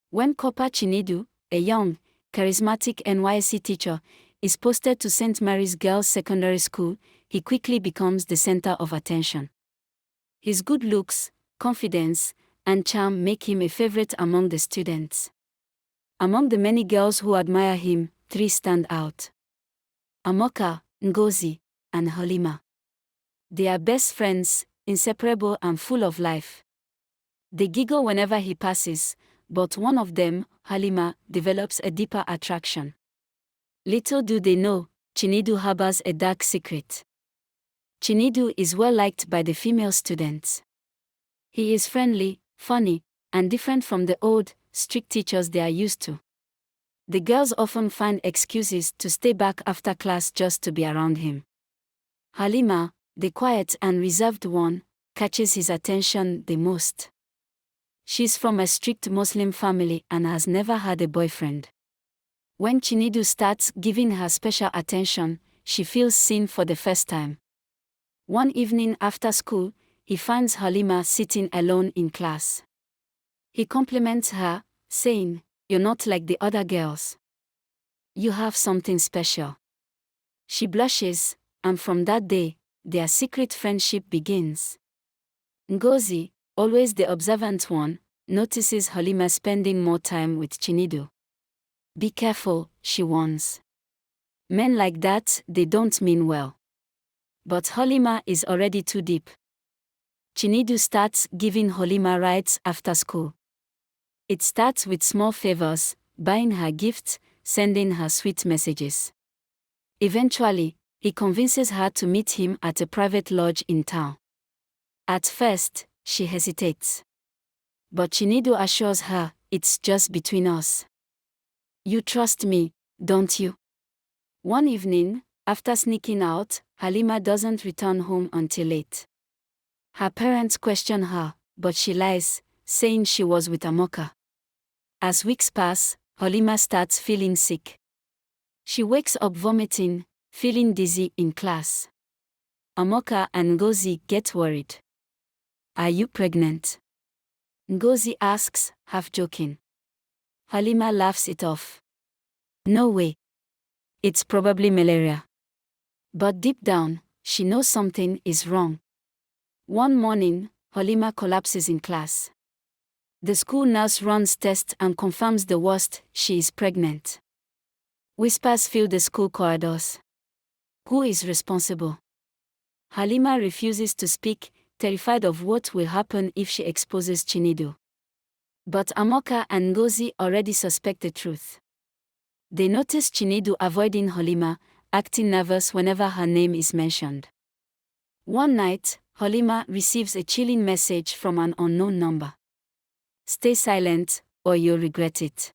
When Corper Chinedu, a young, charismatic NYSC teacher, is posted to St. Mary's Girls' Secondary School, he quickly becomes the center of attention. His good looks, confidence, and charm make him a favorite among the students. Among the many girls who admire him, 3 stand out: Amoka, Ngozi, and Halima. They are best friends, inseparable and full of life. They giggle whenever he passes, but one of them, Halima, develops a deeper attraction. Little do they know, Chinedu harbors a dark secret. Chinedu is well liked by the female students. He is friendly, funny, and different from the old, strict teachers they are used to. The girls often find excuses to stay back after class just to be around him. Halima, the quiet and reserved one, catches his attention the most. She's from a strict Muslim family and has never had a boyfriend. When Chinedu starts giving her special attention, she feels seen for the first time. One evening after school, he finds Halima sitting alone in class. He compliments her, saying, "You're not like the other girls. You have something special." She blushes, and from that day, their secret friendship begins. Ngozi, always the observant one, notices Halima spending more time with Chinedu. "Be careful," she warns. "Men like that, they don't mean well." But Halima is already too deep. Chinedu starts giving Halima rides after school. It starts with small favors, buying her gifts, sending her sweet messages. Eventually, he convinces her to meet him at a private lodge in town. At first, she hesitates. But Chinedu assures her, "It's just between us. You trust me, don't you?" One evening, after sneaking out, Halima doesn't return home until late. Her parents question her, but she lies, saying she was with Amoka. As weeks pass, Halima starts feeling sick. She wakes up vomiting, feeling dizzy in class. Amoka and Ngozi get worried. "Are you pregnant?" Ngozi asks, half joking. Halima laughs it off. "No way. It's probably malaria." But deep down, she knows something is wrong. One morning, Halima collapses in class. The school nurse runs tests and confirms the worst: she is pregnant. Whispers fill the school corridors. Who is responsible? Halima refuses to speak, terrified of what will happen if she exposes Chinedu. But Amoka and Ngozi already suspect the truth. They notice Chinedu avoiding Halima, acting nervous whenever her name is mentioned. One night, Halima receives a chilling message from an unknown number. "Stay silent, or you'll regret it."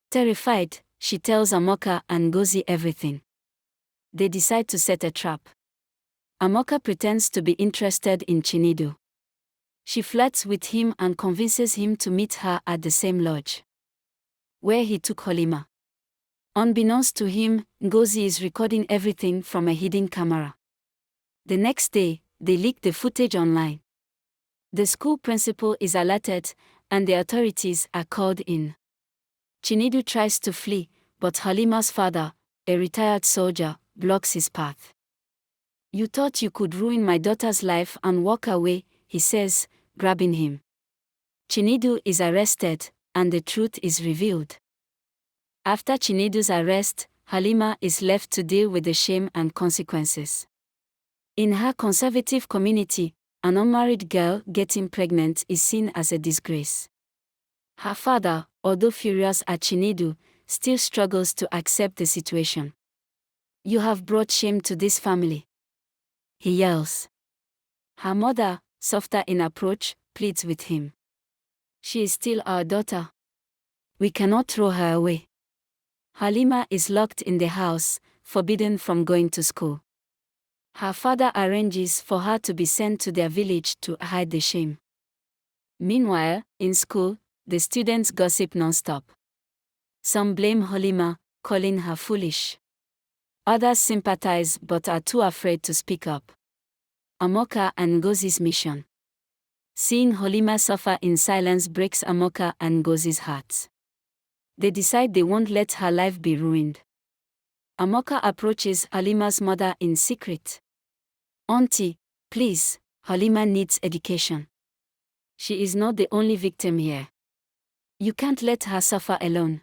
Terrified, she tells Amoka and Ngozi everything. They decide to set a trap. Amoka pretends to be interested in Chinedu. She flirts with him and convinces him to meet her at the same lodge where he took Halima. Unbeknownst to him, Ngozi is recording everything from a hidden camera. The next day, they leak the footage online. The school principal is alerted, and the authorities are called in. Chinedu tries to flee, but Halima's father, a retired soldier, blocks his path. "You thought you could ruin my daughter's life and walk away," he says, grabbing him. Chinedu is arrested, and the truth is revealed. After Chinedu's arrest, Halima is left to deal with the shame and consequences. In her conservative community, an unmarried girl getting pregnant is seen as a disgrace. Her father, although furious at Chinedu, still struggles to accept the situation. "You have brought shame to this family," he yells. Her mother, softer in approach, pleads with him. "She is still our daughter. We cannot throw her away." Halima is locked in the house, forbidden from going to school. Her father arranges for her to be sent to their village to hide the shame. Meanwhile, in school, the students gossip non-stop. Some blame Halima, calling her foolish. Others sympathize but are too afraid to speak up. Amoka and Ngozi's mission. Seeing Halima suffer in silence breaks Amoka and Ngozi's hearts. They decide they won't let her life be ruined. Amoka approaches Halima's mother in secret. "Auntie, please, Halima needs education. She is not the only victim here. You can't let her suffer alone."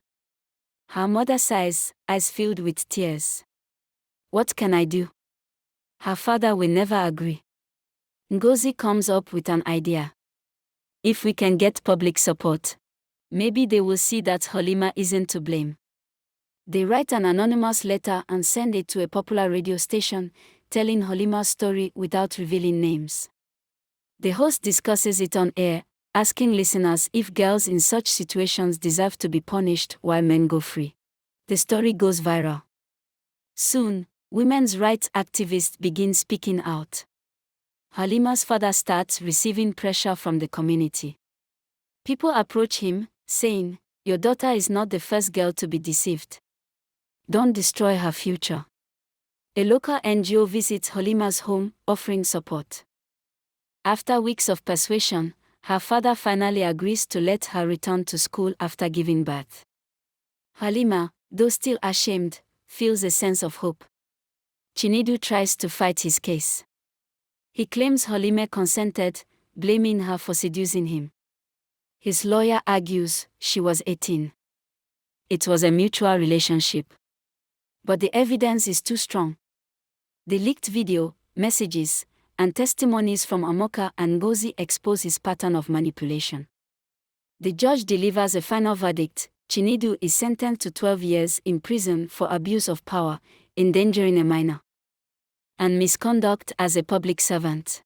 Her mother sighs, eyes filled with tears. "What can I do?" Her father will never agree. Ngozi comes up with an idea. "If we can get public support, maybe they will see that Halima isn't to blame." They write an anonymous letter and send it to a popular radio station, telling Halima's story without revealing names. The host discusses it on air, asking listeners if girls in such situations deserve to be punished while men go free. The story goes viral. Soon, women's rights activists begin speaking out. Halima's father starts receiving pressure from the community. People approach him, saying, "Your daughter is not the first girl to be deceived. Don't destroy her future." A local NGO visits Halima's home, offering support. After weeks of persuasion, her father finally agrees to let her return to school after giving birth. Halima, though still ashamed, feels a sense of hope. Chinedu tries to fight his case. He claims Halima consented, blaming her for seducing him. His lawyer argues she was 18. It was a mutual relationship. But the evidence is too strong. The leaked video, messages, and testimonies from Amoka and Ngozi expose his pattern of manipulation. The judge delivers a final verdict. Chinedu is sentenced to 12 years in prison for abuse of power, endangering a minor, and misconduct as a public servant.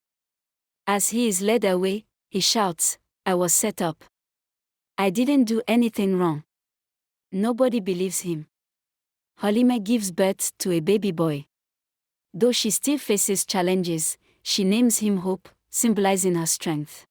As he is led away, he shouts, "I was set up. I didn't do anything wrong." Nobody believes him. Halima gives birth to a baby boy. Though she still faces challenges, she names him Hope, symbolizing her strength.